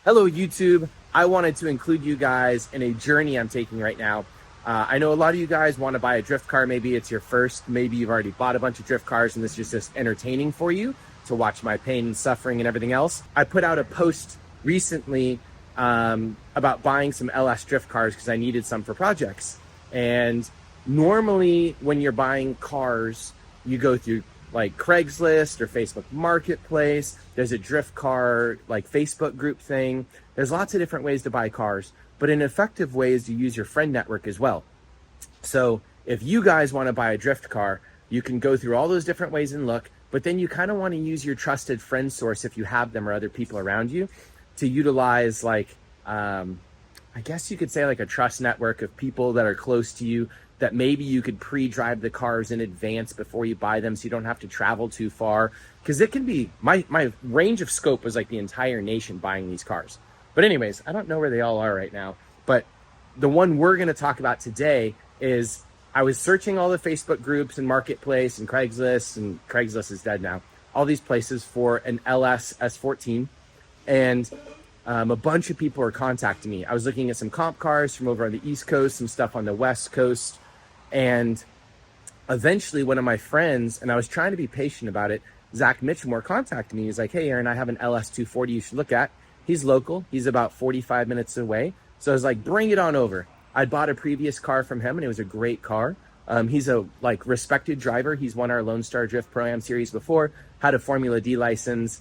Hello, YouTube. I wanted to include you guys in a journey I'm taking right now. I know a lot of you guys want to buy a drift car. Maybe it's your first. Maybe you've already bought a bunch of drift cars and this is just entertaining for you to watch my pain and suffering and everything else. I put out a post recently about buying some LS drift cars because I needed some for projects. And normally when you're buying cars, you go through like Craigslist or Facebook Marketplace. There's a drift car like Facebook group thing. There's lots of different ways to buy cars, but an effective way is to use your friend network as well. So if you guys want to buy a drift car, you can go through all those different ways and look, but then you kind of want to use your trusted friend source if you have them or other people around you to utilize like, I guess you could say like a trust network of people that are close to you that maybe you could pre-drive the cars in advance before you buy them so you don't have to travel too far. Because it can be, my range of scope was like the entire nation buying these cars. But anyways, I don't know where they all are right now. But the one we're going to talk about today is I was searching all the Facebook groups and Marketplace and Craigslist is dead now. All these places for an LS S14. And a bunch of people are contacting me. I was looking at some comp cars from over on the East Coast, some stuff on the West Coast. And eventually one of my friends, and I was trying to be patient about it, Zach Mitchmore contacted me. He's like, hey, Aaron, I have an LS 240 you should look at. He's local. He's about 45 minutes away. So I was like, bring it on over. I'd bought a previous car from him and it was a great car. He's a like respected driver. He's won our Lone Star Drift Pro-Am series before, had a Formula D license,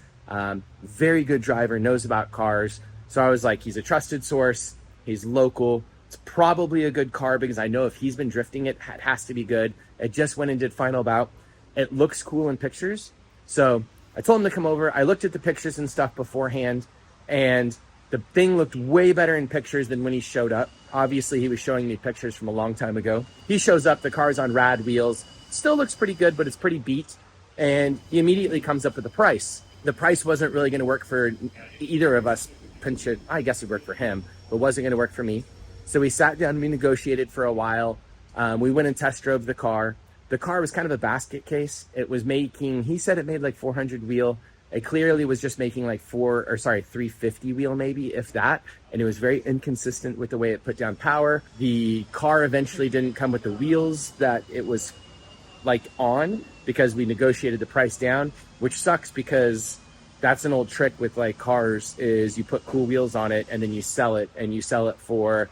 very good driver, knows about cars. So I was like, he's a trusted source. He's local. It's probably a good car because I know if he's been drifting it, it has to be good. It just went and did final bout. It looks cool in pictures. So I told him to come over. I looked at the pictures and stuff beforehand, and the thing looked way better in pictures than when he showed up. Obviously, he was showing me pictures from a long time ago. He shows up, the car's on rad wheels. Still looks pretty good, but it's pretty beat. And he immediately comes up with the price. The price wasn't really going to work for either of us. I guess it worked for him, but wasn't going to work for me. So we sat down and we negotiated for a while. We went and test drove the car. The car was kind of a basket case. It was making, he said it made like 400 wheel. It clearly was just making like 350 wheel maybe, if that. And it was very inconsistent with the way it put down power. The car eventually didn't come with the wheels that it was like on because we negotiated the price down, which sucks because that's an old trick with like cars is you put cool wheels on it and then you sell it, and you sell it for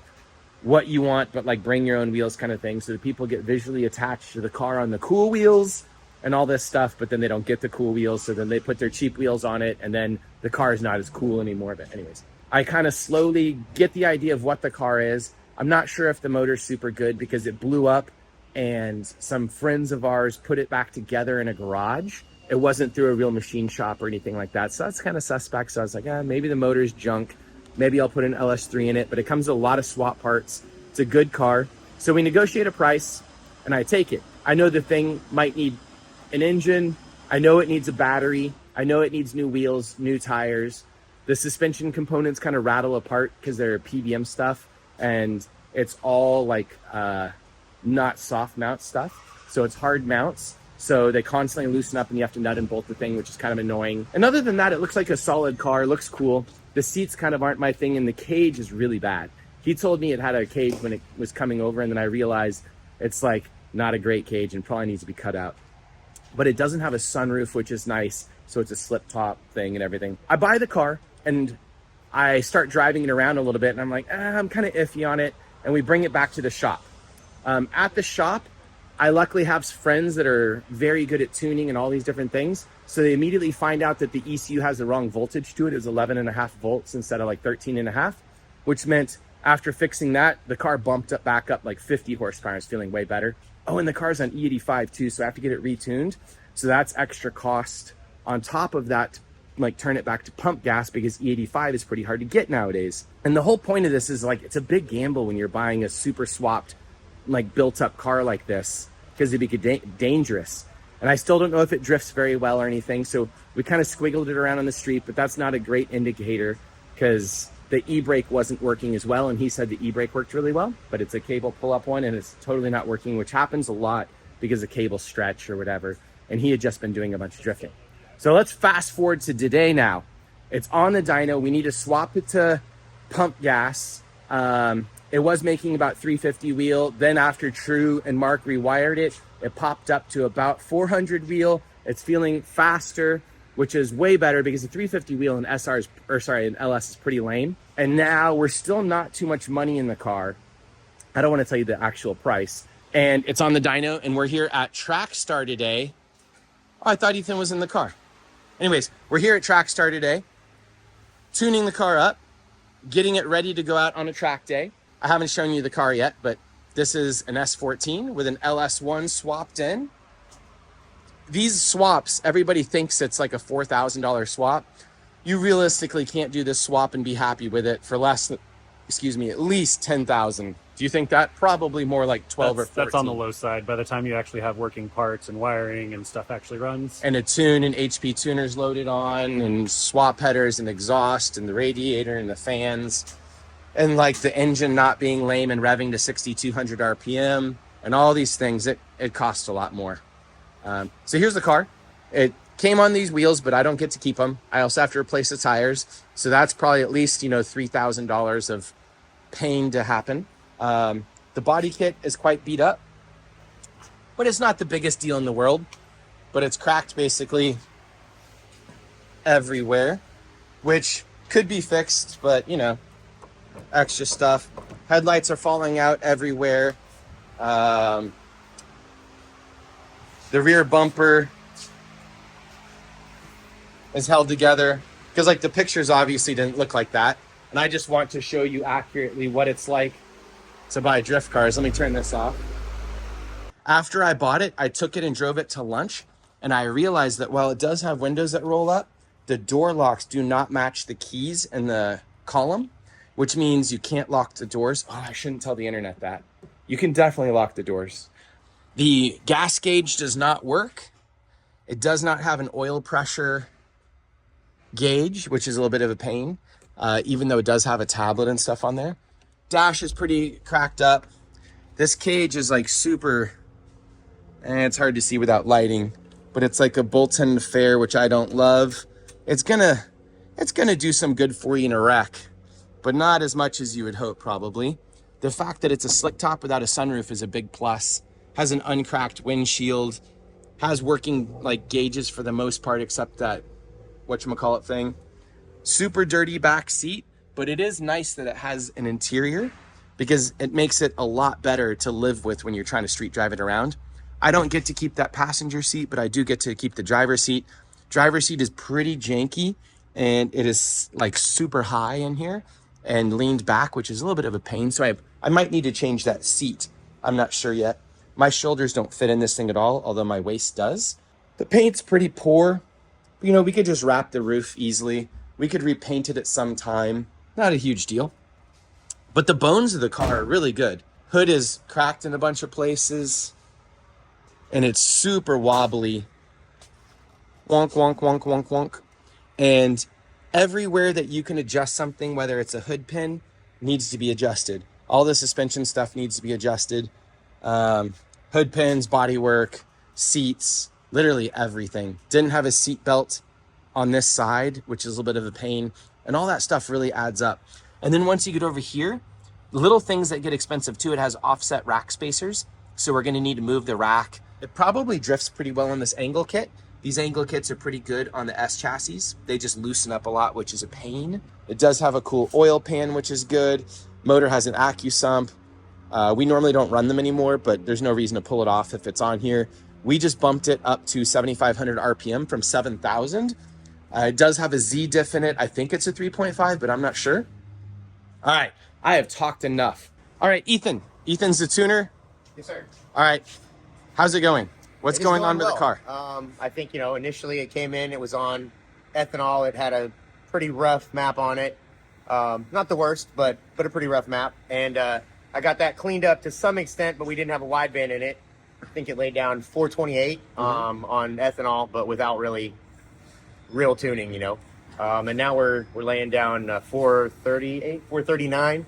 what you want, but like bring your own wheels kind of thing. So the people get visually attached to the car on the cool wheels and all this stuff, but then they don't get the cool wheels. So then they put their cheap wheels on it and then the car is not as cool anymore. But anyways, I kind of slowly get the idea of what the car is. I'm not sure if the motor's super good because it blew up and some friends of ours put it back together in a garage. It wasn't through a real machine shop or anything like that. So that's kind of suspect. So I was like, maybe the motor's junk. Maybe I'll put an LS3 in it, but it comes with a lot of swap parts. It's a good car. So we negotiate a price and I take it. I know the thing might need an engine. I know it needs a battery. I know it needs new wheels, new tires. The suspension components kind of rattle apart because they're PBM stuff and it's all like not soft mount stuff. So it's hard mounts. So they constantly loosen up and you have to nut and bolt the thing, which is kind of annoying. And other than that, it looks like a solid car. It looks cool. The seats kind of aren't my thing and the cage is really bad. He told me it had a cage when it was coming over and then I realized it's like not a great cage and probably needs to be cut out. But it doesn't have a sunroof, which is nice. So it's a slip top thing and everything. I buy the car and I start driving it around a little bit and I'm like, I'm kind of iffy on it. And we bring it back to the shop. At the shop, I luckily have friends that are very good at tuning and all these different things. So they immediately find out that the ECU has the wrong voltage to it. It was 11.5 volts instead of like 13.5, which meant after fixing that, the car bumped up back up like 50 horsepower. I was feeling way better. Oh, and the car's on E85 too, so I have to get it retuned. So that's extra cost on top of that, like turn it back to pump gas because E85 is pretty hard to get nowadays. And the whole point of this is like, it's a big gamble when you're buying a super swapped, like built up car like this because it'd be dangerous. And I still don't know if it drifts very well or anything. So we kind of squiggled it around on the street, but that's not a great indicator because the e-brake wasn't working as well. And he said the e-brake worked really well, but it's a cable pull-up one and it's totally not working, which happens a lot because the cable stretch or whatever. And he had just been doing a bunch of drifting. So let's fast forward to today now. It's on the dyno. We need to swap it to pump gas. It was making about 350 wheel. Then after True and Mark rewired it, it popped up to about 400 wheel. It's feeling faster, which is way better because the 350 wheel in in LS is pretty lame. And now we're still not too much money in the car. I don't want to tell you the actual price. And it's on the dyno, and we're here at Track Star today. Oh, I thought Ethan was in the car. Anyways, we're here at Track Star today, tuning the car up, getting it ready to go out on a track day. I haven't shown you the car yet, but this is an S14 with an LS1 swapped in. These swaps, everybody thinks it's like a $4,000 swap. You realistically can't do this swap and be happy with it for less than, at least 10,000. Do you think that? Probably more like 12 or 14. That's on the low side by the time you actually have working parts and wiring and stuff actually runs. And a tune and HP tuners loaded on and swap headers and exhaust and the radiator and the fans and like the engine not being lame and revving to 6,200 RPM and all these things. It costs a lot more. So here's the car. It came on these wheels, but I don't get to keep them. I also have to replace the tires. So that's probably at least, $3,000 of pain to happen. The body kit is quite beat up, but it's not the biggest deal in the world, but it's cracked basically everywhere, which could be fixed, but extra stuff. Headlights are falling out everywhere. The rear bumper is held together because the pictures obviously didn't look like that. And I just want to show you accurately what it's like to buy drift cars. Let me turn this off. After I bought it, I took it and drove it to lunch, and I realized that while it does have windows that roll up, the door locks do not match the keys in the column, which means you can't lock the doors. Oh, I shouldn't tell the internet that. You can definitely lock the doors. The gas gauge does not work. It does not have an oil pressure gauge, which is a little bit of a pain, even though it does have a tablet and stuff on there. Dash is pretty cracked up. This cage is super, and it's hard to see without lighting, but it's like a bolt-on affair, which I don't love. It's gonna do some good for you in a wreck, but not as much as you would hope probably. The fact that it's a slick top without a sunroof is a big plus. Has an uncracked windshield, has working gauges for the most part, except that whatchamacallit thing. Super dirty back seat. But it is nice that it has an interior because it makes it a lot better to live with when you're trying to street drive it around. I don't get to keep that passenger seat, but I do get to keep the driver's seat. Driver's seat is pretty janky, and it is super high in here and leaned back, which is a little bit of a pain. So I might need to change that seat. I'm not sure yet. My shoulders don't fit in this thing at all, although my waist does. The paint's pretty poor. We could just wrap the roof easily. We could repaint it at some time. Not a huge deal, but the bones of the car are really good. Hood is cracked in a bunch of places, and it's super wobbly. Wonk, wonk, wonk, wonk, wonk. And everywhere that you can adjust something, whether it's a hood pin, needs to be adjusted. All the suspension stuff needs to be adjusted. Hood pins, bodywork, seats, literally everything. Didn't have a seat belt on this side, which is a little bit of a pain. And all that stuff really adds up. And then once you get over here, little things that get expensive too, it has offset rack spacers. So we're gonna need to move the rack. It probably drifts pretty well on this angle kit. These angle kits are pretty good on the S chassis. They just loosen up a lot, which is a pain. It does have a cool oil pan, which is good. Motor has an AccuSump. We normally don't run them anymore, but there's no reason to pull it off if it's on here. We just bumped it up to 7,500 RPM from 7,000. It does have a Z diff in it. I think it's a 3.5, but I'm not sure. All right, I have talked enough. All right, Ethan. Ethan's the tuner. Yes, sir. All right, how's it going? What's going on with the car? I think, initially it came in, it was on ethanol. It had a pretty rough map on it. Not the worst, but a pretty rough map. And I got that cleaned up to some extent, but we didn't have a wideband in it. I think it laid down 428 on ethanol, but without really real tuning, and now we're laying down 438, 439,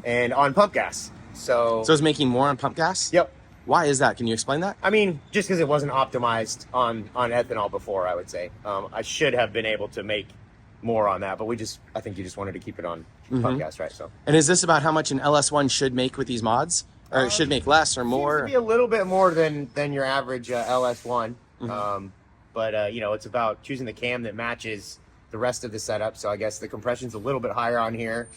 and on pump gas. So it's making more on pump gas? Yep. Why is that? Can you explain that? I mean, just because it wasn't optimized on ethanol before, I would say. I should have been able to make more on that, but I think you just wanted to keep it on podcast, right? So. And is this about how much an LS1 should make with these mods? Or it should make less or more? Seems to be a little bit more than your average LS1. But you know, it's about choosing the cam that matches the rest of the setup. So I guess the compression's a little bit higher on here.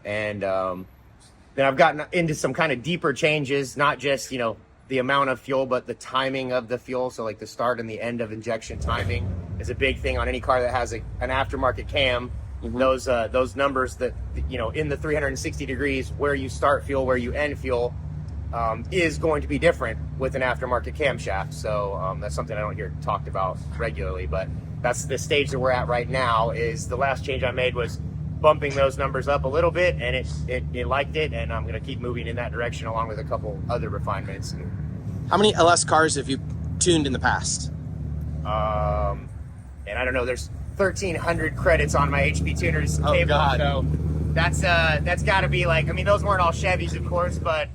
And then I've gotten into some kind of deeper changes, not just, you know, the amount of fuel, but the timing of the fuel. So like the start and the end of injection timing is a big thing on any car that has an aftermarket cam. Those numbers that, you know, in the 360 degrees, where you start fuel, where you end fuel, is going to be different with an aftermarket camshaft. So that's something I don't hear talked about regularly, but that's the stage that we're at right now. Is the last change I made was bumping those numbers up a little bit, and it liked it, and I'm going to keep moving in that direction along with a couple other refinements. How many LS cars have you tuned in the past? And I don't know, there's 1,300 credits on my HP tuners cable. God. So that's got to be like, I mean, those weren't all Chevys, of course, but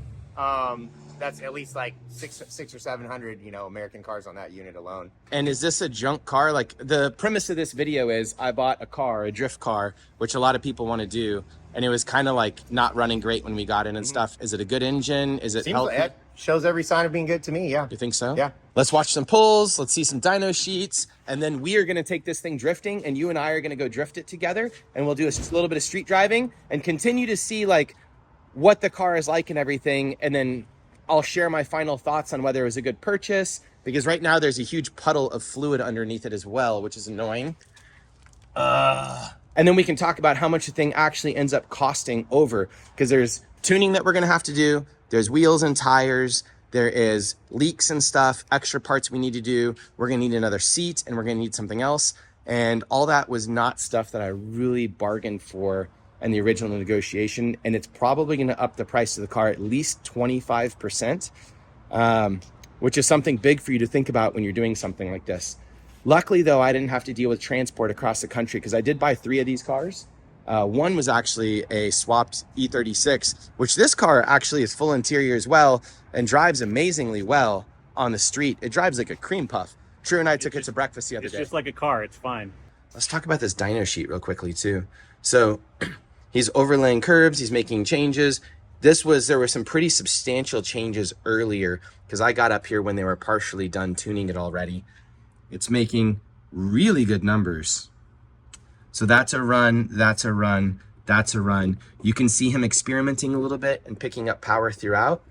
that's at least like six or 700, you know, American cars on that unit alone. And is this a junk car? Like, the premise of this video is I bought a drift car, which a lot of people want to do, and it was kind of like not running great when we got in and stuff. Is it a good engine? Is it healthy? It shows every sign of being good to me. Yeah. You think so? Yeah. Let's watch some pulls. Let's see some dyno sheets, and then we are going to take this thing drifting, and you and I are going to go drift it together, and we'll do a little bit of street driving and continue to see like what the car is like and everything, and then I'll share my final thoughts on whether it was a good purchase, because right now there's a huge puddle of fluid underneath it as well, which is annoying. And then we can talk about how much the thing actually ends up costing over, because there's tuning that we're going to have to do. There's wheels and tires. There is leaks and stuff, extra parts we need to do. We're going to need another seat, and we're going to need something else. And all that was not stuff that I really bargained for and the original negotiation, and it's probably going to up the price of the car at least 25%, which is something big for you to think about when you're doing something like this. Luckily, though, I didn't have to deal with transport across the country, because I did buy 3 of these cars. One was actually a swapped E36, which this car actually is full interior as well and drives amazingly well on the street. It drives like a cream puff. Drew and I took it to breakfast the other day. It's just like a car. It's fine. Let's talk about this dyno sheet real quickly too. So he's overlaying curbs, he's making changes. There were some pretty substantial changes earlier, because I got up here when they were partially done tuning it already. It's making really good numbers. So that's a run, that's a run, that's a run. You can see him experimenting a little bit and picking up power throughout.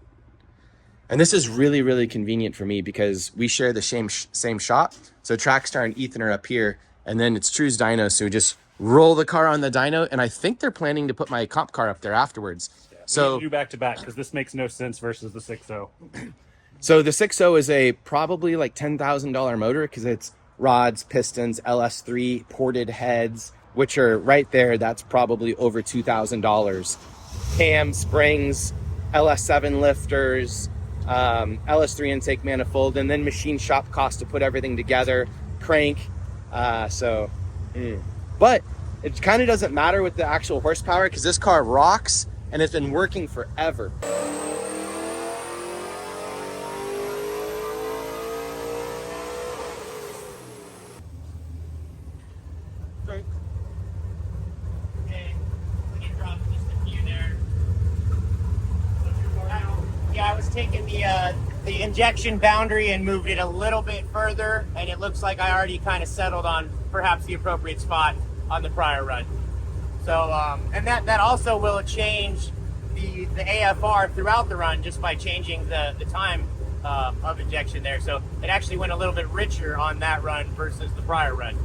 And this is really, really convenient for me, because we share the same shop. So Trackstar and Ethan are up here, and then it's True's dyno, so we just roll the car on the dyno, and I think they're planning to put my comp car up there afterwards. Yeah, so we need to do back to back, because this makes no sense versus the 6.0. So the 6.0 is a probably like $10,000 motor, because it's rods, pistons, LS3 ported heads, which are right there. That's probably over $2,000. Cam, springs, LS7 lifters, LS3 intake manifold, and then machine shop cost to put everything together, crank. But it kind of doesn't matter with the actual horsepower, because this car rocks and it's been working forever. Yeah, I was taking the injection boundary and moved it a little bit further, and it looks like I already kind of settled on perhaps the appropriate spot on the prior run. So, and that also will change the AFR throughout the run just by changing the time of injection there. So it actually went a little bit richer on that run versus the prior run.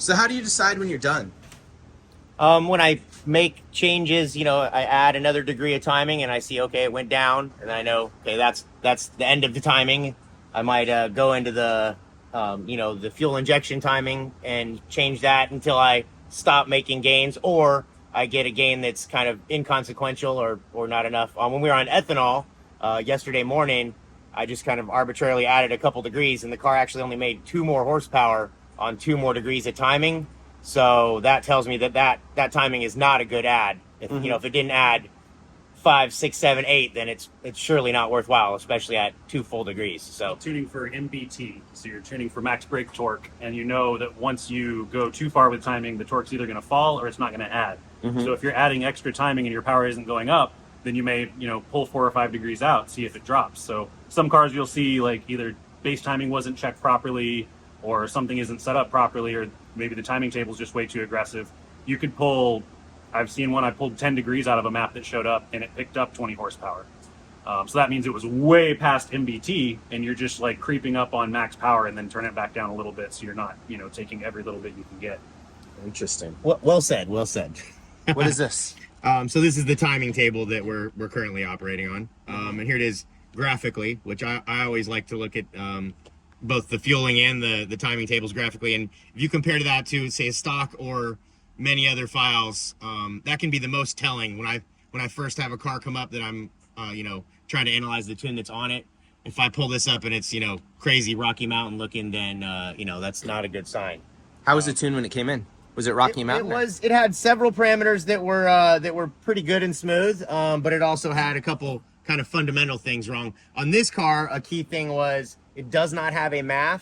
So how do you decide when you're done? When I make changes, you know, I add another degree of timing, and I see, okay, it went down, and I know, okay, that's the end of the timing. I might go into the, you know, the fuel injection timing and change that until I stop making gains, or I get a gain that's kind of inconsequential or not enough. When we were on ethanol yesterday morning, I just kind of arbitrarily added a couple degrees, and the car actually only made 2 more horsepower on 2 more degrees of timing. So that tells me that timing is not a good add. If you know, if it didn't add 5, 6, 7, 8, then it's surely not worthwhile, especially at 2 full degrees. So tuning for MBT, so you're tuning for max brake torque, and you know that once you go too far with timing, the torque's either going to fall or it's not going to add. So if you're adding extra timing and your power isn't going up, then you may, you know, pull 4 or 5 degrees out, see if it drops. So some cars you'll see like either base timing wasn't checked properly, or something isn't set up properly, or maybe the timing table's just way too aggressive. You could pull, I've seen one, I pulled 10 degrees out of a map that showed up and it picked up 20 horsepower. So that means it was way past MBT, and you're just like creeping up on max power and then turn it back down a little bit, so you're not, you know, taking every little bit you can get. Interesting. well said, well said. What is this? So this is the timing table that we're currently operating on. And here it is graphically, which I always like to look at both the fueling and the timing tables graphically. And if you compare to that to, say, a stock or many other files, that can be the most telling. When I first have a car come up that I'm you know, trying to analyze the tune that's on it, if I pull this up and it's, you know, crazy Rocky Mountain looking, then you know, that's not a good sign. How was the tune when it came in? Was it Rocky Mountain? It had several parameters that were pretty good and smooth, but it also had a couple kind of fundamental things wrong. On this car, a key thing was it does not have a MAF,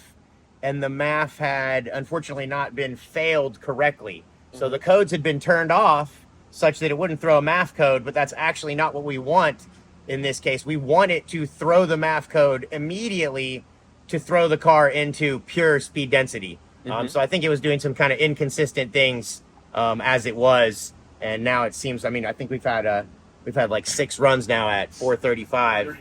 and the MAF had unfortunately not been failed correctly. So the codes had been turned off such that it wouldn't throw a MAF code, but that's actually not what we want in this case. We want it to throw the MAF code immediately to throw the car into pure speed density. So I think it was doing some kind of inconsistent things as it was, and now it seems. I mean, I think we've had like 6 runs now at 435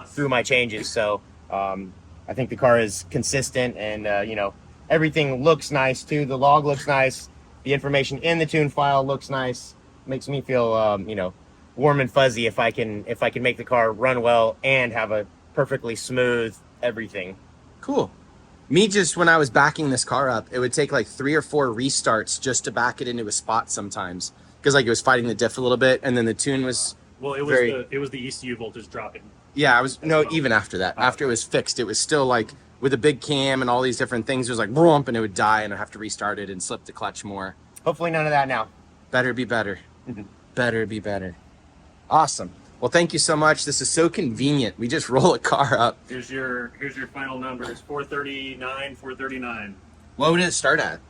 through my changes. So I think the car is consistent, and you know, everything looks nice too. The log looks nice. The information in the tune file looks nice. Makes me feel you know, warm and fuzzy if I can make the car run well and have a perfectly smooth everything. Cool. Me, just when I was backing this car up, it would take like 3 or 4 restarts just to back it into a spot sometimes, because like it was fighting the diff a little bit, and then the tune was it was the ECU voltage dropping. Yeah, even after that, after it was fixed, it was still like with a big cam and all these different things. It was like boom, and it would die, and I'd have to restart it and slip the clutch more. Hopefully none of that now. Better be better. Better be better. Awesome. Well, thank you so much. This is so convenient. We just roll a car up. Here's your final numbers: 439, 439. What would it start at?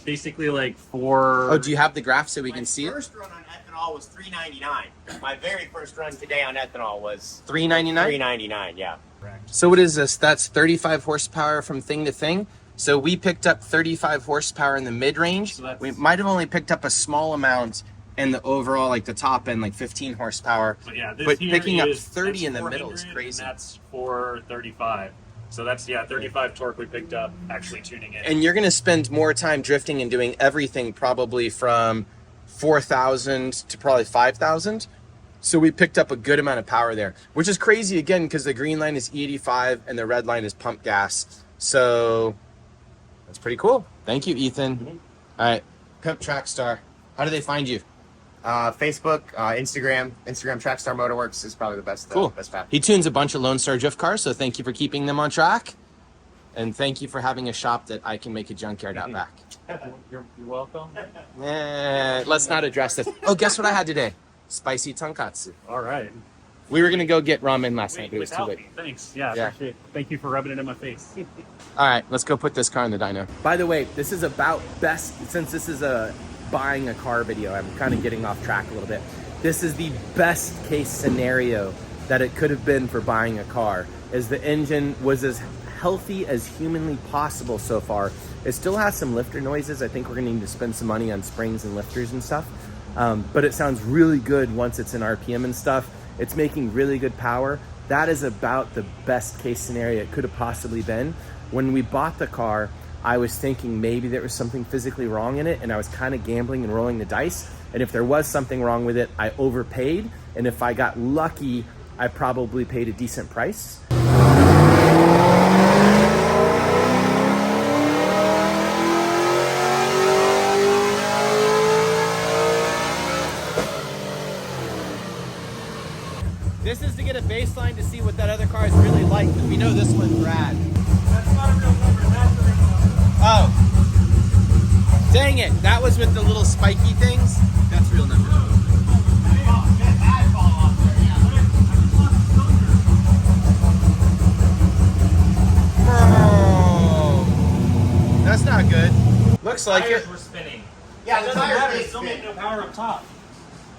Basically like 4. Oh, do you have the graph so we can see it? My first run on ethanol was 399. My very first run today on ethanol was 399. 399. Yeah. So what is this? That's 35 horsepower from thing to thing. So we picked up 35 horsepower in the mid-range. So we might have only picked up a small amount in the overall, like the top end, like 15 horsepower. But yeah, but picking up 30 in the middle is crazy. That's 435. So that's 35 torque we picked up actually tuning in. And you're going to spend more time drifting and doing everything probably from 4,000 to probably 5,000. So we picked up a good amount of power there, which is crazy again, because the green line is E85 and the red line is pump gas. So that's pretty cool. Thank you, Ethan. All right. Pimp Trackstar. How do they find you? Facebook, Instagram Trackstar Motorworks is probably the best. Cool. Best path. He tunes a bunch of Lone Star drift cars, so thank you for keeping them on track. And thank you for having a shop that I can make a junkyard out back. You're welcome. Let's not address this. Oh, guess what I had today? Spicy tonkatsu. All right. We were going to go get ramen last night, but it was too Without late. me. Thanks. Yeah, Yeah. appreciate it. Thank you for rubbing it in my face. All right, let's go put this car in the dyno. By the way, this is about best, since this is a buying a car video, I'm kind of getting off track a little bit. This is the best case scenario that it could have been for buying a car, is the engine was as healthy as humanly possible so far. It still has some lifter noises. I think we're gonna need to spend some money on springs and lifters and stuff. But it sounds really good once it's in RPM and stuff. It's making really good power. That is about the best case scenario it could have possibly been. When we bought the car, I was thinking maybe there was something physically wrong in it, and I was kind of gambling and rolling the dice. And if there was something wrong with it, I overpaid. And if I got lucky, I probably paid a decent price. This is to get a baseline to see what that other car is this one's rad. That's not a real number. That's the real number. Oh. Dang it. That was with the little spiky things. That's real number. Oh. That's not good. Looks like it. Tires were spinning. Yeah, It the doesn't tires matter. did It still spin. made no power up top.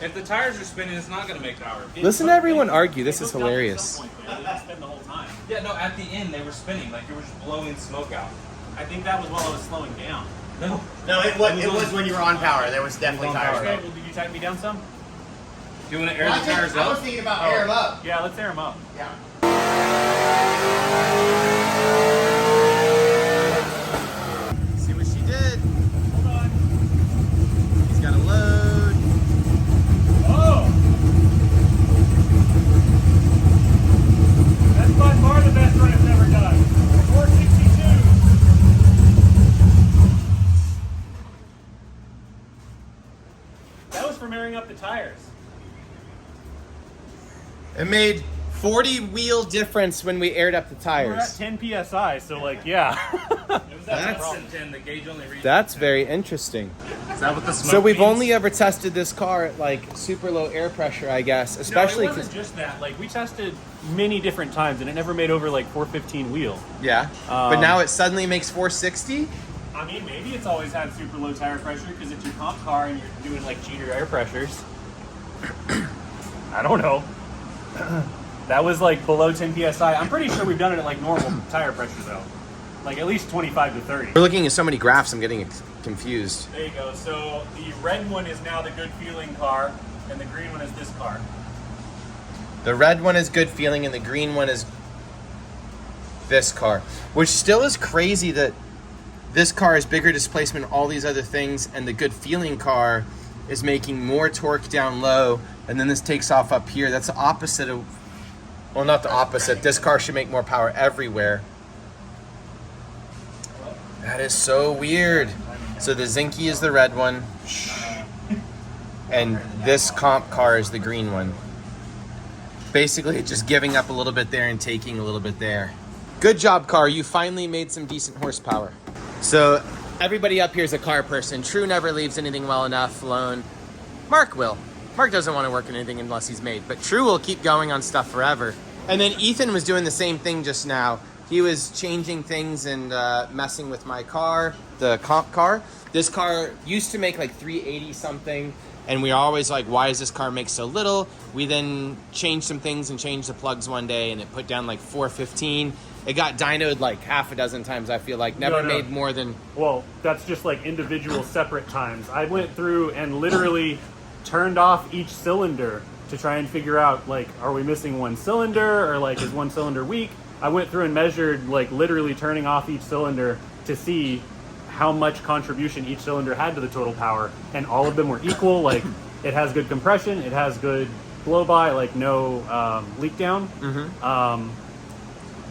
If the tires are spinning, it's not going to make power. Listen to everyone argue. This is It hooked up at hilarious. some point, but it didn't spin the whole time. Yeah, no, at the end they were spinning, like it was just blowing smoke out. I think that was while I was slowing down. No. No, it was when you were on power. There was definitely on tires. power. Okay, well, did you tighten me down some? Do you want to air Well, the tires I was up? thinking about air them up. Yeah, let's air them up. Yeah. See what she did. Hold on. He's got a load. Oh! That's by far the best run it's ever done. 462. That was from airing up the tires. It made 40 wheel difference when we aired up the We're at tires. 10 psi, so like, yeah. That's- Less than 10, the gauge only reads. That's very interesting. Is that what the smoke So we've means? only ever tested this car at like super low air pressure, I guess, especially no, it wasn't just that. Like, we tested many different times, and it never made over like 415 wheel. yeah. But now it suddenly makes 460. I mean, maybe it's always had super low tire pressure because it's your comp car and you're doing like cheater air pressures. I don't know. That was like below 10 psi. I'm pretty sure we've done it at like normal tire pressure though, like at least 25 to 30. We're looking at so many graphs, I'm getting confused. There you go. So the red one is now the good feeling car, and the green one is this car. The red one is good feeling, and the green one is this car, which still is crazy that this car is bigger displacement, all these other things, and the good feeling car is making more torque down low, and then this takes off up here. That's the opposite of, well, not the opposite. This car should make more power everywhere. That is so weird. So the Zinky is the red one, and this comp car is the green one. Basically just giving up a little bit there and taking a little bit there. Good job, car. You finally made some decent horsepower. So everybody up here is a car person. True never leaves anything well enough alone. Mark will. Mark doesn't want to work on anything unless he's made, but True will keep going on stuff forever. And then Ethan was doing the same thing just now. He was changing things and messing with my car, the comp car. This car used to make like 380 something, and we were always like, why does this car make so little? We then changed some things and changed the plugs one day, and it put down like 415. It got dynoed like half a dozen times, I feel like. Never No. made more than... Well, that's just like individual separate times. I went through and literally turned off each cylinder to try and figure out, like, are we missing one cylinder, or like, is one cylinder weak? I went through and measured, like, literally turning off each cylinder to see how much contribution each cylinder had to the total power, and all of them were equal. Like, it has good compression, it has good blow by, like no leak down.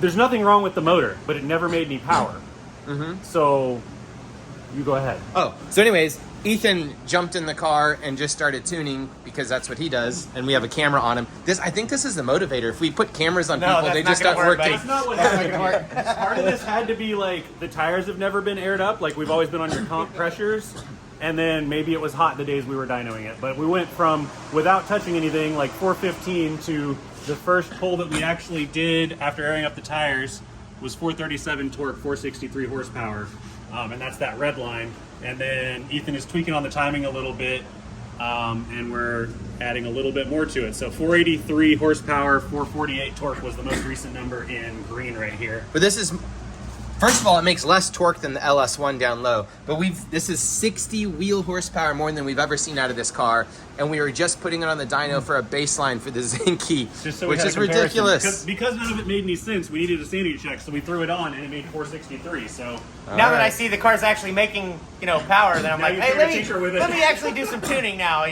There's nothing wrong with the motor, but it never made any power. So you go ahead. Oh, so anyways, Ethan jumped in the car and just started tuning because that's what he does, and we have a camera on him. I think this is the motivator. If we put cameras on people, they just start working. That's not what happened. Part of this had to be like the tires have never been aired up. Like, we've always been on your comp pressures. And then maybe it was hot the days we were dynoing it. But we went from, without touching anything, like 415 to the first pull that we actually did after airing up the tires was 437 torque, 463 horsepower. And that's that red line. And then Ethan is tweaking on the timing a little bit. And we're adding a little bit more to it. So 483 horsepower, 448 torque was the most recent number in green right here. But this is... First of all, it makes less torque than the LS1 down low, but this is 60 wheel horsepower more than we've ever seen out of this car, and we were just putting it on the dyno for a baseline for the Zinky, Just so we which had a is comparison. ridiculous. Because none of it made any sense, we needed a sanity check, so we threw it on and it made 463. So Now that I see the car's actually making, power, then I'm Now like, you hey, can let tinker with me, it. let me actually do some tuning now,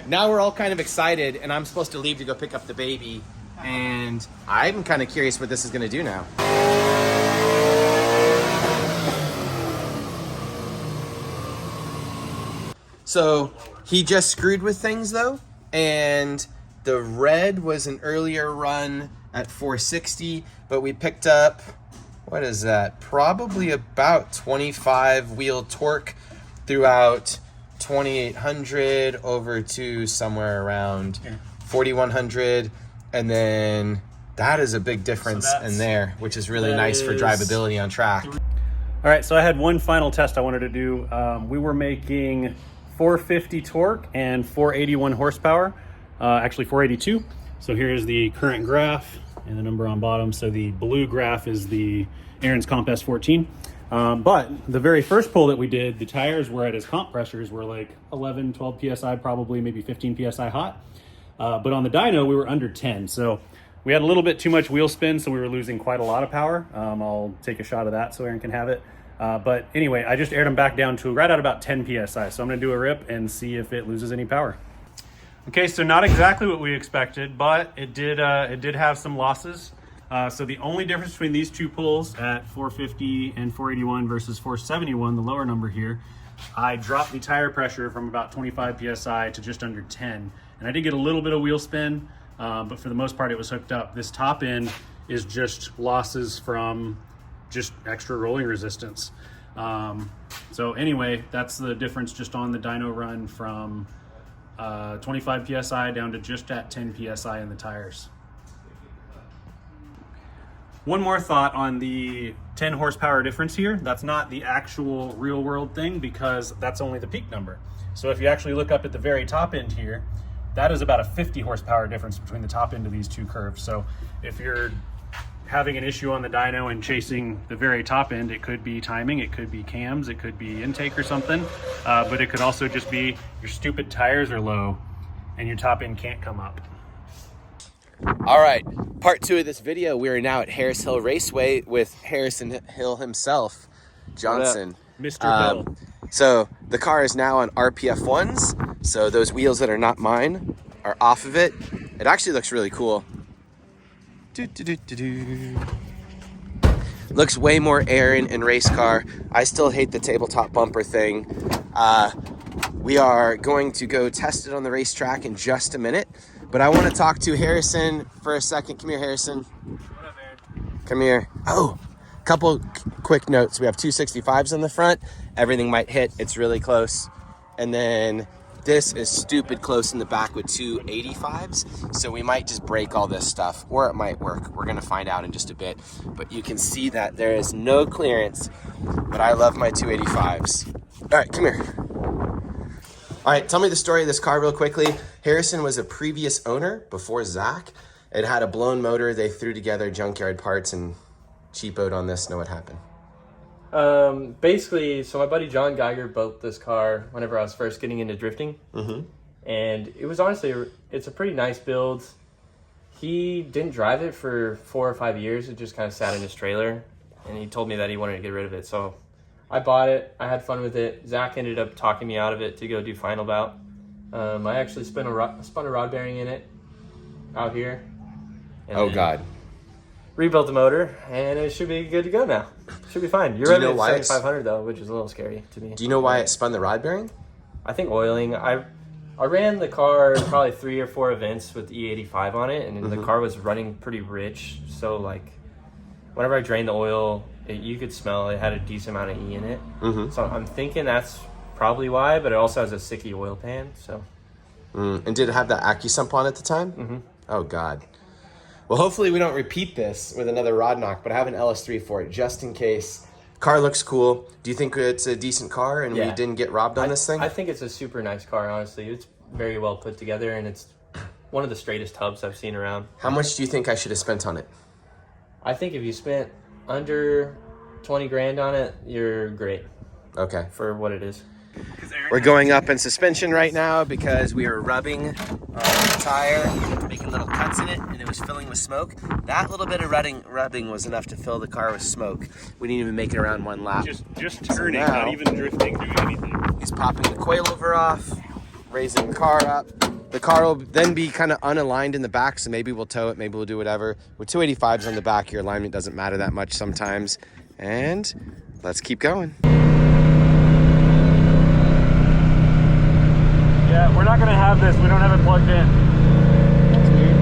Now we're all kind of excited, and I'm supposed to leave to go pick up the baby, and I'm kind of curious what this is going to do now. So he just screwed with things though, and the red was an earlier run at 460, but we picked up, what is that? Probably about 25 wheel torque throughout 2800 over to somewhere around 4100. And then that is a big difference in there, which is really nice for drivability on track. All right, so I had one final test I wanted to do. We were making 450 torque and 481 horsepower, actually 482. So here's the current graph and the number on bottom. So the blue graph is the Aaron's Comp S14. But the very first pull that we did, the tires were at his comp pressures were like 11, 12 PSI, probably maybe 15 PSI hot. But on the dyno, we were under 10. So we had a little bit too much wheel spin, so we were losing quite a lot of power. I'll take a shot of that so Aaron can have it. But anyway, I just aired them back down to right at about 10 PSI. So I'm gonna do a rip and see if it loses any power. Okay, so not exactly what we expected, but it did have some losses. So the only difference between these two pulls at 450 and 481 versus 471, the lower number here, I dropped the tire pressure from about 25 PSI to just under 10. And I did get a little bit of wheel spin, but for the most part it was hooked up. This top end is just losses from just extra rolling resistance. So anyway, that's the difference just on the dyno run from 25 PSI down to just at 10 PSI in the tires. One more thought on the 10 horsepower difference here. That's not the actual real world thing because that's only the peak number. So if you actually look up at the very top end here, that is about a 50 horsepower difference between the top end of these two curves. So if you're having an issue on the dyno and chasing the very top end, it could be timing, it could be cams, it could be intake or something, but it could also just be your stupid tires are low and your top end can't come up. All right, part 2 of this video. We are now at Harris Hill Raceway with Harrison Hill himself, Johnson. Mr. Hill. So the car is now on RPF 1s. So those wheels that are not mine are off of it. It actually looks really cool. Looks way more Aaron and race car. I still hate the tabletop bumper thing. We are going to go test it on the racetrack in just a minute. But I want to talk to Harrison for a second. Come here, Harrison. What up, Aaron? Come here. Oh, couple quick notes. We have 265s on the front. Everything might hit. It's really close. And then this is stupid close in the back with 285s. So we might just break all this stuff, or it might work. We're going to find out in just a bit. But you can see that there is no clearance. But I love my 285s. All right, come here. All right, tell me the story of this car real quickly. Harrison was a previous owner before Zach. It had a blown motor. They threw together junkyard parts and cheapoed on this. Know what happened? Basically, so my buddy John Geiger built this car whenever I was first getting into drifting. Mm-hmm. And it was honestly, it's a pretty nice build. He didn't drive it for 4 or 5 years. It just kind of sat in his trailer. And he told me that he wanted to get rid of it. So I bought it. I had fun with it. Zach ended up talking me out of it to go do final bout. I actually spun a rod bearing in it out here. Oh, God. Rebuilt the motor, and it should be good to go now. Should be fine. You're running at 7,500 though, which is a little scary to me. Do you know why it spun the rod bearing? I think oiling. I ran the car probably 3 or 4 events with E85 on it, and the car was running pretty rich. So like, whenever I drained the oil, you could smell it had a decent amount of E in it. So I'm thinking that's probably why, but it also has a sicky oil pan. So. And did it have that AccuSump on at the time? Oh, God. Well, hopefully we don't repeat this with another rod knock, but I have an LS3 for it just in case. Car looks cool. Do you think it's a decent car and we didn't get robbed on this thing? I think it's a super nice car, honestly. It's very well put together, and it's one of the straightest hubs I've seen around. How much do you think I should have spent on it? I think if you spent under 20 grand on it, you're great. Okay. For what it is. We're going up in suspension right now because we were rubbing the tire, making little cuts in it, and it was filling with smoke. That little bit of rubbing was enough to fill the car with smoke. We didn't even make it around one lap. Just turning, not even drifting, doing anything. He's popping the coilover off, raising the car up. The car will then be kind of unaligned in the back, so maybe we'll tow it, maybe we'll do whatever. With 285s on the back, your alignment doesn't matter that much sometimes. And let's keep going. Yeah, we're not gonna have this. We don't have it plugged in. That's weird.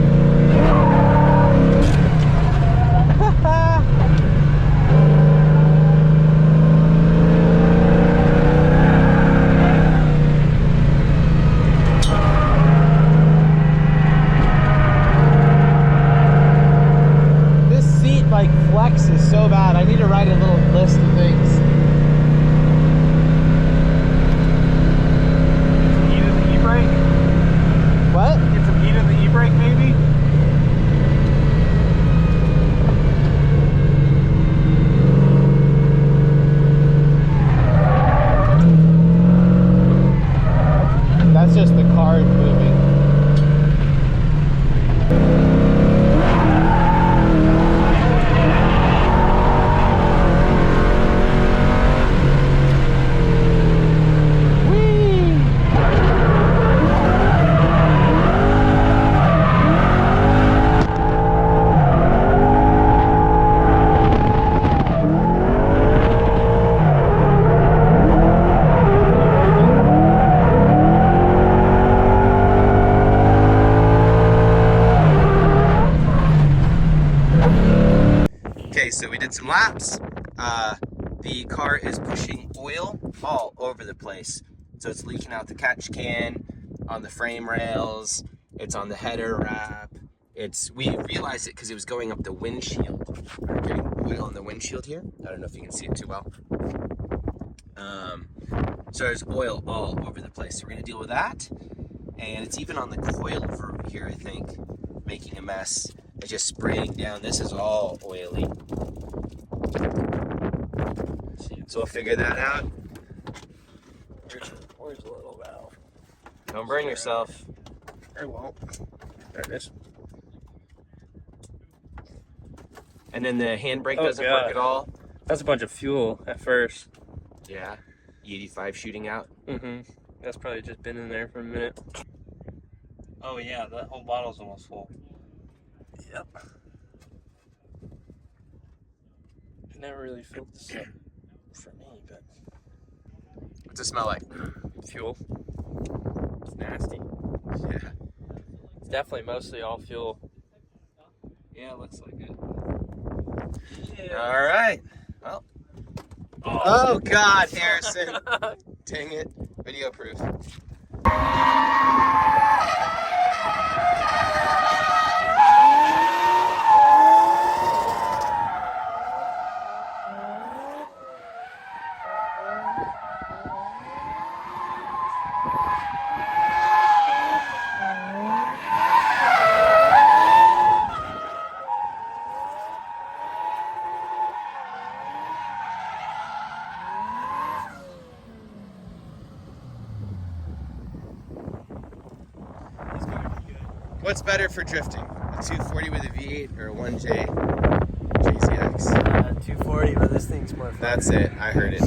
the car is pushing oil all over the place. So it's leaking out the catch can, on the frame rails, it's on the header wrap. We realized it because it was going up the windshield. We're getting oil in the windshield here. I don't know if you can see it too well. So there's oil all over the place. So we're gonna deal with that. And it's even on the coilover over here, I think, making a mess. It's just spraying down. This is all oily. So we'll figure that out. Where's the little valve? Don't burn yourself. I won't. There it is. And then the handbrake Oh, doesn't God. work at all. That's a bunch of fuel at first. Yeah. E85 shooting out. Mm-hmm. That's probably just been in there for a minute. Oh yeah, that whole bottle's almost full. Yep. I never really filled this up for me, but What's it smell like? fuel. It's nasty. Yeah. It's definitely mostly all fuel. Yeah, it looks like it. All right. Well. Oh God, Harrison. Dang it. Video proof. What's better for drifting? A 240 with a V8 or a 1J JZX? 240, but this thing's more fun. That's it. I heard it.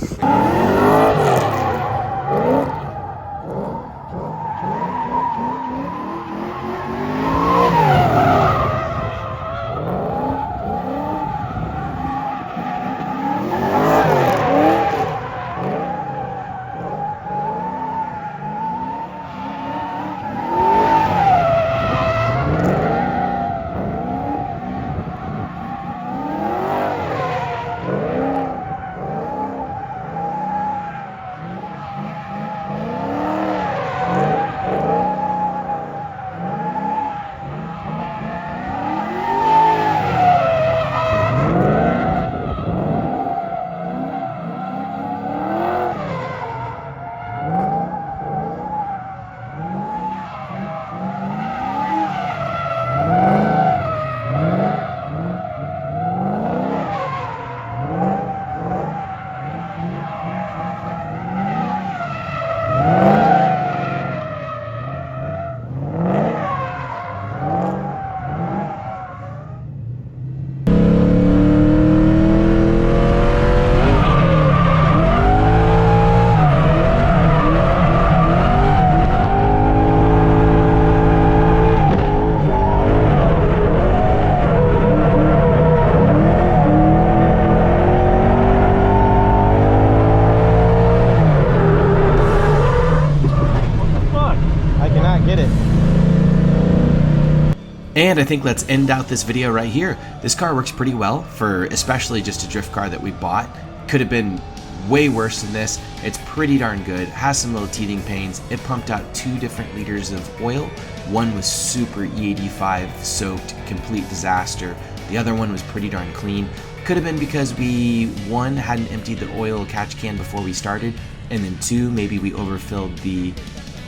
And I think let's end out this video right here. This car works pretty well for especially just a drift car that we bought. Could have been way worse than this. It's pretty darn good. Has some little teething pains. It pumped out 2 different liters of oil. One was super E85 soaked, complete disaster. The other one was pretty darn clean. Could have been because we, 1, hadn't emptied the oil catch can before we started, and then 2, maybe we overfilled the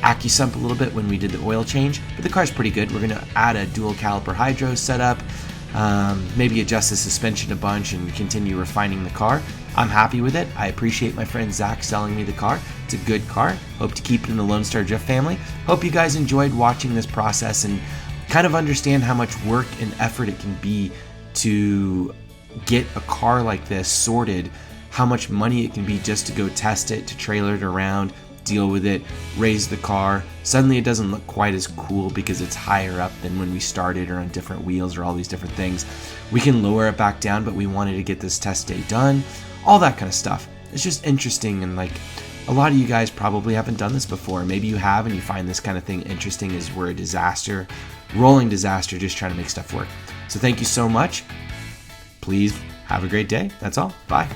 AccuSump a little bit when we did the oil change, but the car's pretty good. We're gonna add a dual caliper hydro setup, maybe adjust the suspension a bunch and continue refining the car. I'm happy with it. I appreciate my friend Zach selling me the car. It's a good car. Hope to keep it in the Lone Star Drift family. Hope you guys enjoyed watching this process and kind of understand how much work and effort it can be to get a car like this sorted, how much money it can be just to go test it, to trailer it around, deal with it, raise the car. Suddenly it doesn't look quite as cool because it's higher up than when we started or on different wheels or all these different things. We can lower it back down, but we wanted to get this test day done. All that kind of stuff. It's just interesting, and like a lot of you guys probably haven't done this before. Maybe you have and you find this kind of thing interesting as we're a disaster, rolling disaster, just trying to make stuff work. So thank you so much. Please have a great day. That's all. Bye.